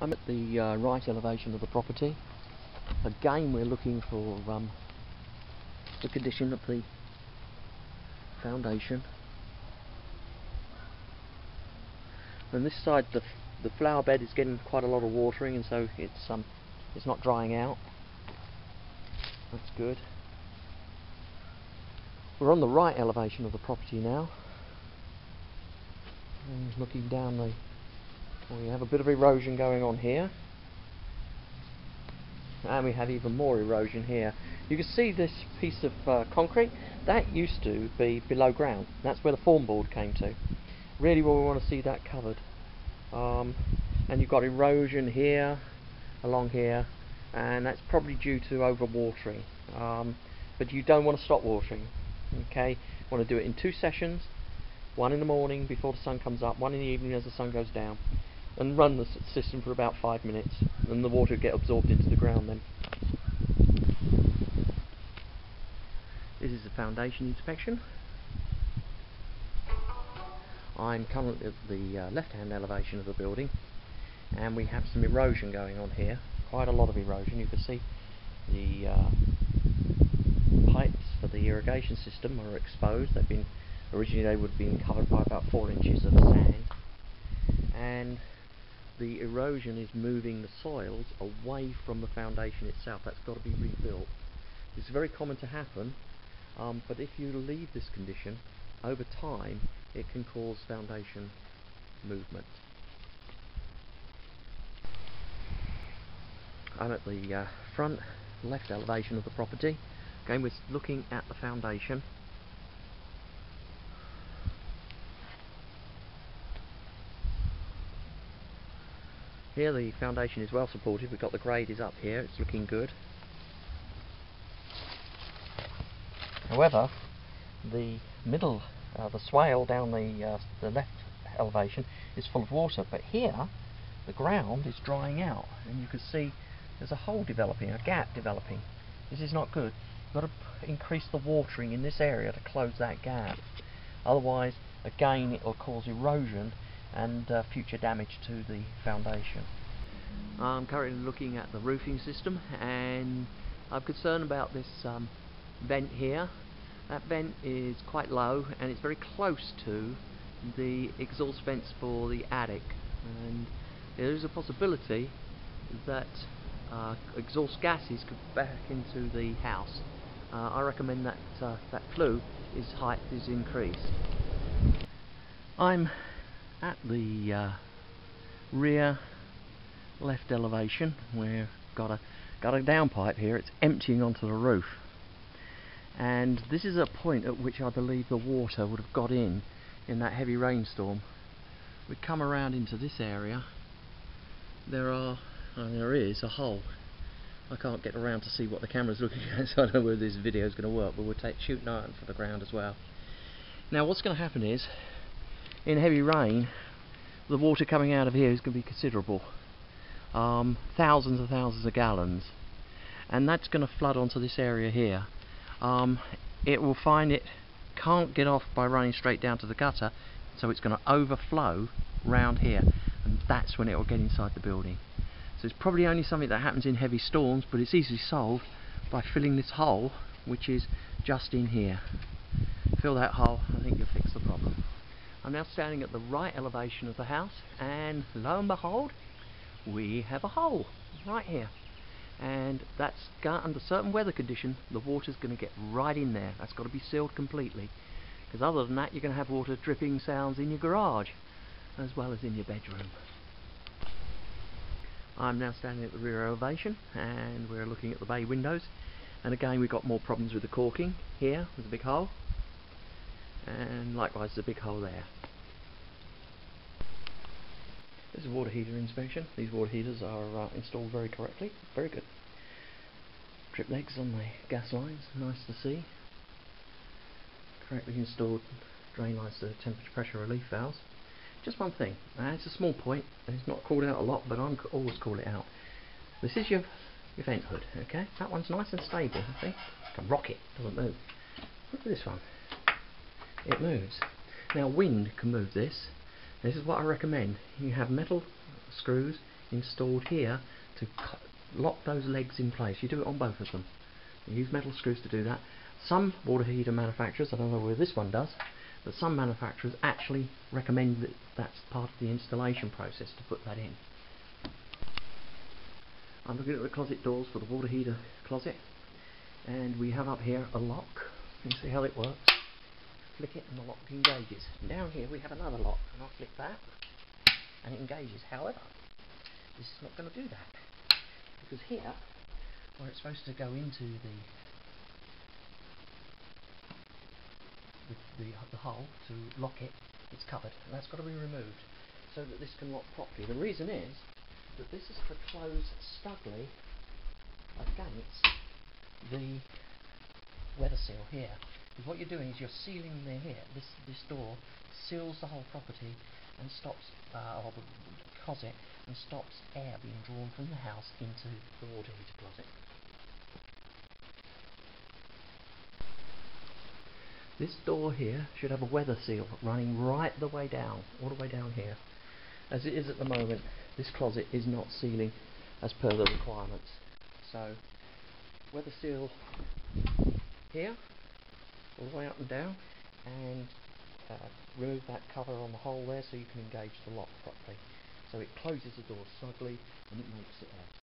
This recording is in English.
I'm at the right elevation of the property. Again, we're looking for the condition of the foundation. On this side, the flower bed is getting quite a lot of watering, and so it's not drying out. That's good. We're on the right elevation of the property now. And looking down we have a bit of erosion going on here, and we have even more erosion here. You can see this piece of concrete that used to be below ground. That's where the form board came to. Really, we want to see that covered. And you've got erosion here, along here, and that's probably due to overwatering. But you don't want to stop watering. Okay, you want to do it in 2 sessions. One in the morning before the sun comes up, one in the evening as the sun goes down, and run the system for about 5 minutes, and the water will get absorbed into the ground then. This is the foundation inspection. I'm currently at the left-hand elevation of the building, and we have some erosion going on here, quite a lot of erosion. You can see the pipes for the irrigation system are exposed. Originally they would have been covered by about 4 inches of sand, and the erosion is moving the soils away from the foundation itself. That's got to be rebuilt. It's very common to happen, but if you leave this condition over time, it can cause foundation movement. I'm at the front left elevation of the property. Again, we're looking at the foundation. Here the foundation is well supported. We've got the grade is up here, it's looking good. However, the middle, the swale down the left elevation is full of water, but here the ground is drying out, and you can see there's a hole developing, a gap developing. This is not good. You've got to increase the watering in this area to close that gap. Otherwise, again, it will cause erosion and future damage to the foundation. I'm currently looking at the roofing system, and I'm concerned about this vent here. That vent is quite low, and it's very close to the exhaust vents for the attic, and there is a possibility that exhaust gases could back into the house. I recommend that that flue is increased. I'm at the rear left elevation. We've got a downpipe here. It's emptying onto the roof, and this is a point at which I believe the water would have got in that heavy rainstorm. We come around into this area. There is a hole. I can't get around to see what the camera's looking at, so I don't know whether this video is going to work, but we'll shoot an eye for the ground as well. Now what's going to happen is, in heavy rain, the water coming out of here is going to be considerable. Thousands and thousands of gallons, and that's going to flood onto this area here. It will find it can't get off by running straight down to the gutter, so it's going to overflow round here, and that's when it will get inside the building. So it's probably only something that happens in heavy storms, but it's easily solved by filling this hole, which is just in here. Fill that hole, I think you'll fix the problem. I'm now standing at the right elevation of the house, and lo and behold, we have a hole right here, and that's under certain weather condition, the water's going to get right in there. That's got to be sealed completely, because other than that you're going to have water dripping sounds in your garage as well as in your bedroom. I'm now standing at the rear elevation, and we're looking at the bay windows, and again we've got more problems with the caulking. Here there's a big hole, and likewise there's a big hole there. This is water heater inspection. These water heaters are installed very correctly, very good. Drip legs on the gas lines, nice to see. Correctly installed drain lines to temperature pressure relief valves. Just one thing, it's a small point, and it's not called out a lot, but I'm always call it out. This is your vent hood, okay? That one's nice and stable, see? Like a rocket, doesn't move. Look at this one. It moves. Now wind can move this. This is what I recommend. You have metal screws installed here to lock those legs in place. You do it on both of them. You use metal screws to do that. Some water heater manufacturers, I don't know whether this one does, but some manufacturers actually recommend that that's part of the installation process to put that in. I'm looking at the closet doors for the water heater closet, and we have up here a lock. You can see how it works. Flick it and the lock engages. Down here we have another lock, and I'll flick that and it engages. However, this is not going to do that, because here, where it's supposed to go into the hole to lock it, it's covered, and that's got to be removed so that this can lock properly. The reason is that this is to close snugly against the weather seal here. Because what you're doing is you're sealing here. This door seals the whole property and stops, or the closet, and stops air being drawn from the house into the water heater closet. This door here should have a weather seal running right the way down, all the way down here. As it is at the moment, this closet is not sealing as per the requirements. So, weather seal here, all the way up and down, and remove that cover on the hole there so you can engage the lock properly. So it closes the door snugly and it makes it out.